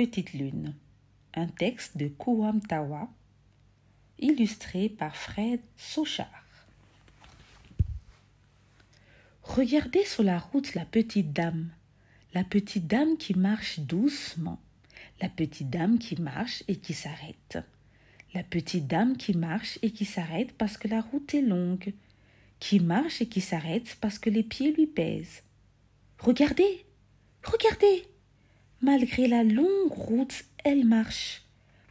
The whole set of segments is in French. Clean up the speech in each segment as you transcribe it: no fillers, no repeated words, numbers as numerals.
petite lune. Un texte de Kouam Tawa, illustré par Fred Sochard. Regardez sur la route la petite dame qui marche doucement, la petite dame qui marche et qui s'arrête. La petite dame qui marche et qui s'arrête parce que la route est longue, qui marche et qui s'arrête parce que les pieds lui pèsent. Regardez, regardez! Malgré la longue route, elle marche.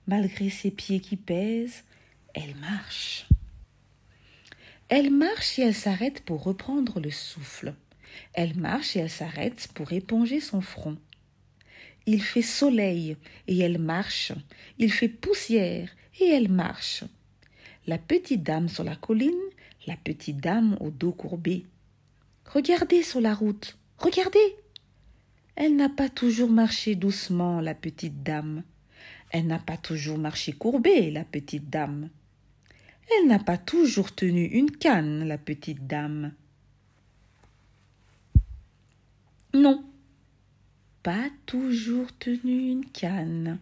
Malgré ses pieds qui pèsent, elle marche. Elle marche et elle s'arrête pour reprendre le souffle. Elle marche et elle s'arrête pour éponger son front. Il fait soleil et elle marche. Il fait poussière et elle marche. La petite dame sur la colline, la petite dame au dos courbé. Regardez sur la route, regardez! Elle n'a pas toujours marché doucement, la petite dame. Elle n'a pas toujours marché courbée, la petite dame. Elle n'a pas toujours tenu une canne, la petite dame. Non, pas toujours tenu une canne.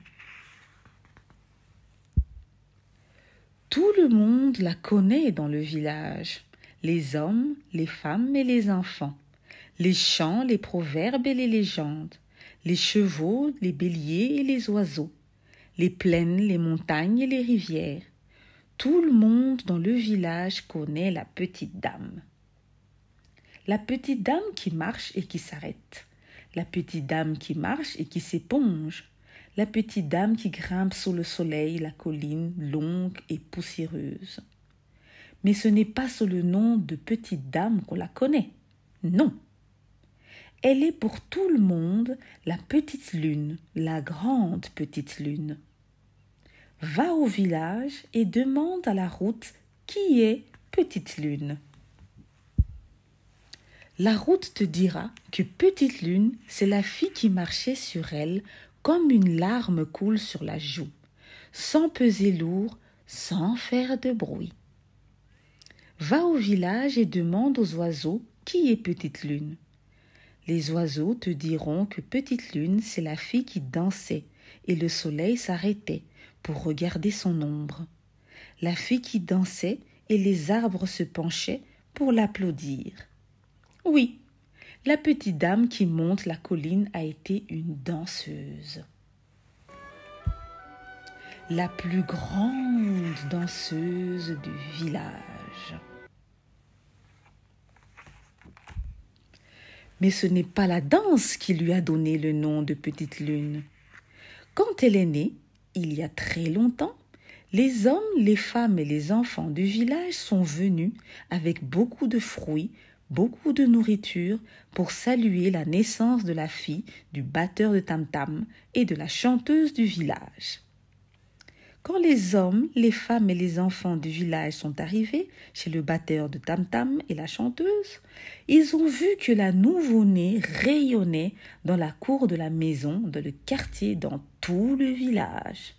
Tout le monde la connaît dans le village, les hommes, les femmes et les enfants, les chants, les proverbes et les légendes, les chevaux, les béliers et les oiseaux, les plaines, les montagnes et les rivières. Tout le monde dans le village connaît la petite dame. La petite dame qui marche et qui s'arrête. La petite dame qui marche et qui s'éponge. La petite dame qui grimpe sous le soleil la colline longue et poussiéreuse. Mais ce n'est pas sous le nom de petite dame qu'on la connaît. Non. Elle est pour tout le monde la petite lune, la grande petite lune. Va au village et demande à la route qui est petite lune. La route te dira que petite lune, c'est la fille qui marchait sur elle comme une larme coule sur la joue, sans peser lourd, sans faire de bruit. Va au village et demande aux oiseaux qui est petite lune. Les oiseaux te diront que petite lune, c'est la fille qui dansait et le soleil s'arrêtait pour regarder son ombre. La fille qui dansait et les arbres se penchaient pour l'applaudir. Oui, la petite dame qui monte la colline a été une danseuse. La plus grande danseuse du village. Mais ce n'est pas la danse qui lui a donné le nom de petite lune. Quand elle est née, il y a très longtemps, les hommes, les femmes et les enfants du village sont venus avec beaucoup de fruits, beaucoup de nourriture pour saluer la naissance de la fille du batteur de tam-tam et de la chanteuse du village. Quand les hommes, les femmes et les enfants du village sont arrivés chez le batteur de tam-tam et la chanteuse, ils ont vu que la nouveau-née rayonnait dans la cour de la maison, dans le quartier, dans tout le village.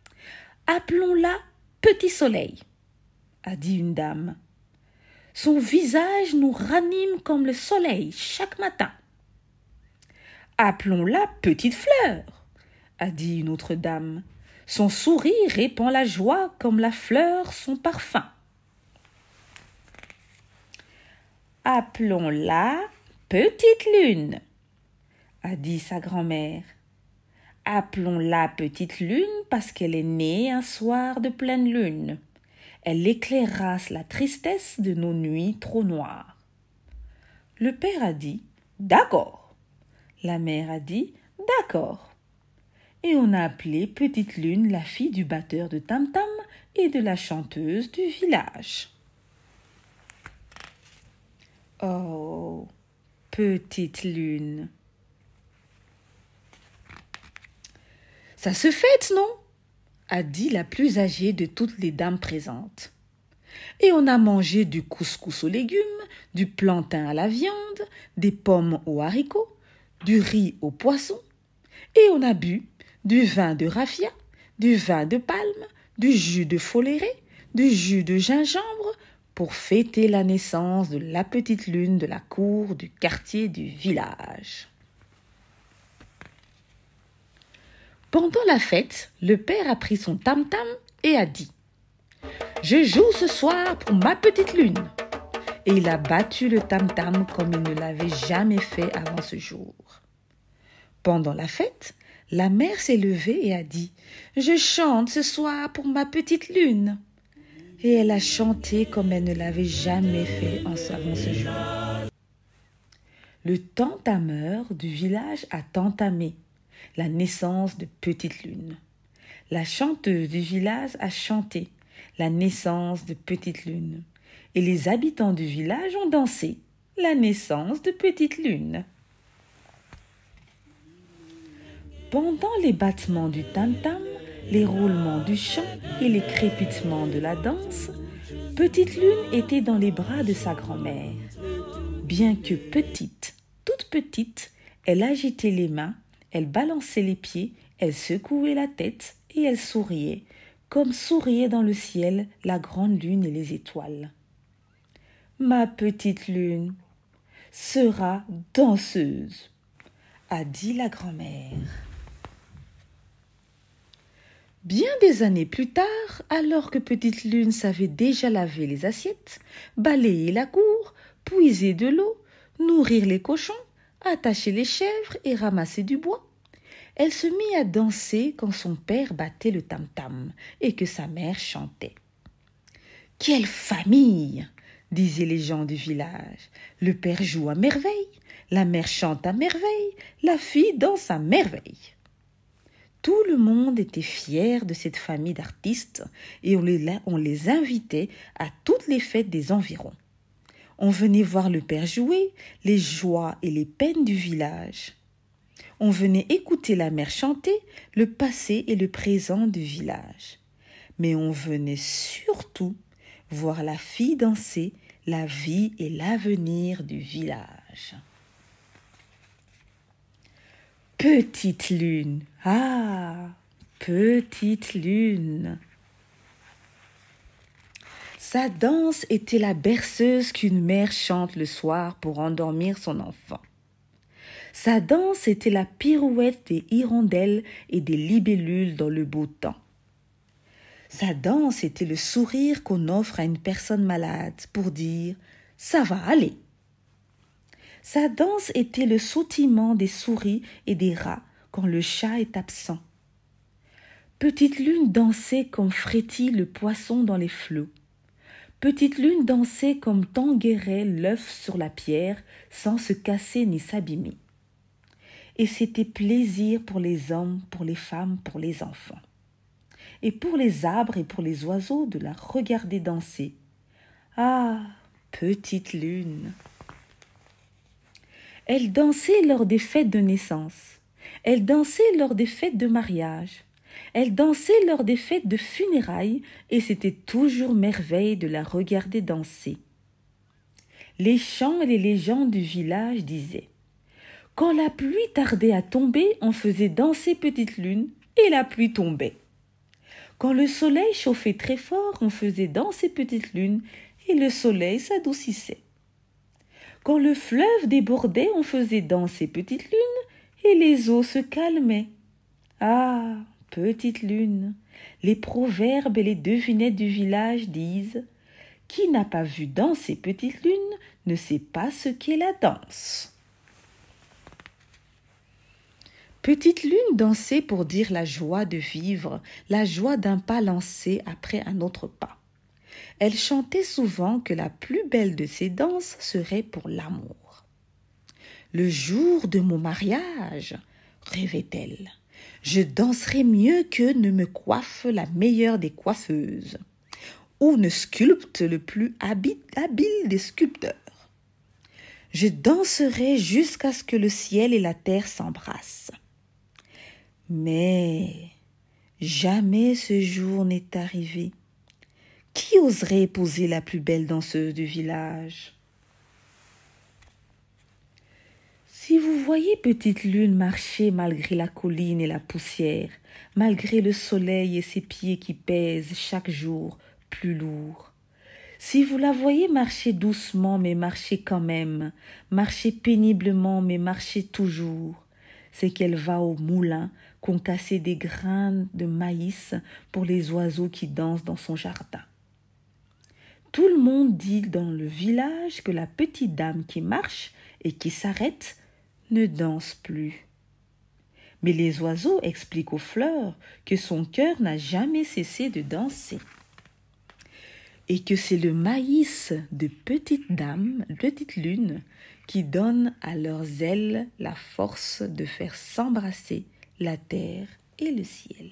« Appelons-la Petit Soleil », a dit une dame. « Son visage nous ranime comme le soleil chaque matin. »« Appelons-la Petite Fleur », a dit une autre dame. « Son sourire répand la joie comme la fleur son parfum. »« Appelons-la Petite Lune », a dit sa grand-mère. « Appelons-la Petite Lune parce qu'elle est née un soir de pleine lune. Elle éclairera la tristesse de nos nuits trop noires. » Le père a dit « D'accord ». La mère a dit « D'accord ». Et on a appelé Petite Lune la fille du batteur de tam-tam et de la chanteuse du village. Oh, Petite Lune. Ça se fête, non? A dit la plus âgée de toutes les dames présentes. Et on a mangé du couscous aux légumes, du plantain à la viande, des pommes aux haricots, du riz aux poissons, et on a bu du vin de raffia, du vin de palme, du jus de foléré, du jus de gingembre pour fêter la naissance de la petite lune de la cour du quartier du village. Pendant la fête, le père a pris son tam-tam et a dit « Je joue ce soir pour ma petite lune !» Et il a battu le tam-tam comme il ne l'avait jamais fait avant ce jour. Pendant la fête, la mère s'est levée et a dit « Je chante ce soir pour ma petite lune !» Et elle a chanté comme elle ne l'avait jamais fait avant ce jour. Le tam-tameur du village a tantamé la naissance de Petite Lune. La chanteuse du village a chanté la naissance de Petite Lune. Et les habitants du village ont dansé la naissance de Petite Lune. Pendant les battements du tam-tam, les roulements du chant et les crépitements de la danse, Petite Lune était dans les bras de sa grand-mère. Bien que petite, toute petite, elle agitait les mains, elle balançait les pieds, elle secouait la tête et elle souriait, comme souriaient dans le ciel la grande lune et les étoiles. Ma petite lune sera danseuse, a dit la grand-mère. Bien des années plus tard, alors que Petite Lune savait déjà laver les assiettes, balayer la cour, puiser de l'eau, nourrir les cochons, attacher les chèvres et ramasser du bois, elle se mit à danser quand son père battait le tam-tam et que sa mère chantait. « Quelle famille !» disaient les gens du village. « Le père joue à merveille, la mère chante à merveille, la fille danse à merveille. » Tout le monde était fier de cette famille d'artistes et on les invitait à toutes les fêtes des environs. On venait voir le père jouer les joies et les peines du village. On venait écouter la mère chanter le passé et le présent du village. Mais on venait surtout voir la fille danser la vie et l'avenir du village. Petite Lune, ah, Petite Lune. Sa danse était la berceuse qu'une mère chante le soir pour endormir son enfant. Sa danse était la pirouette des hirondelles et des libellules dans le beau temps. Sa danse était le sourire qu'on offre à une personne malade pour dire « ça va aller ». Sa danse était le sautillement des souris et des rats quand le chat est absent. Petite Lune dansait comme frétille le poisson dans les flots. Petite Lune dansait comme tanguerait l'œuf sur la pierre sans se casser ni s'abîmer. Et c'était plaisir pour les hommes, pour les femmes, pour les enfants. Et pour les arbres et pour les oiseaux de la regarder danser. Ah, Petite Lune! Elle dansait lors des fêtes de naissance. Elle dansait lors des fêtes de mariage. Elle dansait lors des fêtes de funérailles et c'était toujours merveille de la regarder danser. Les chants et les légendes du village disaient « Quand la pluie tardait à tomber, on faisait danser Petite Lune et la pluie tombait. Quand le soleil chauffait très fort, on faisait danser Petite Lune et le soleil s'adoucissait. Quand le fleuve débordait, on faisait danser Petite Lune et les eaux se calmaient. Ah, Petite Lune, les proverbes et les devinettes du village disent « Qui n'a pas vu danser Petite Lune ne sait pas ce qu'est la danse. » Petite Lune dansait pour dire la joie de vivre, la joie d'un pas lancé après un autre pas. Elle chantait souvent que la plus belle de ses danses serait pour l'amour. « Le jour de mon mariage, rêvait-elle, je danserai mieux que ne me coiffe la meilleure des coiffeuses, ou ne sculpte le plus habile des sculpteurs. Je danserai jusqu'à ce que le ciel et la terre s'embrassent. Mais jamais ce jour n'est arrivé. Qui oserait épouser la plus belle danseuse du village? Si vous voyez Petite Lune marcher malgré la colline et la poussière, malgré le soleil et ses pieds qui pèsent chaque jour plus lourd, si vous la voyez marcher doucement mais marcher quand même, marcher péniblement mais marcher toujours, c'est qu'elle va au moulin qu'on cassait des grains de maïs pour les oiseaux qui dansent dans son jardin. Tout le monde dit dans le village que la petite dame qui marche et qui s'arrête ne danse plus. Mais les oiseaux expliquent aux fleurs que son cœur n'a jamais cessé de danser et que c'est le maïs de petite dame, petite lune, qui donne à leurs ailes la force de faire s'embrasser la terre et le ciel.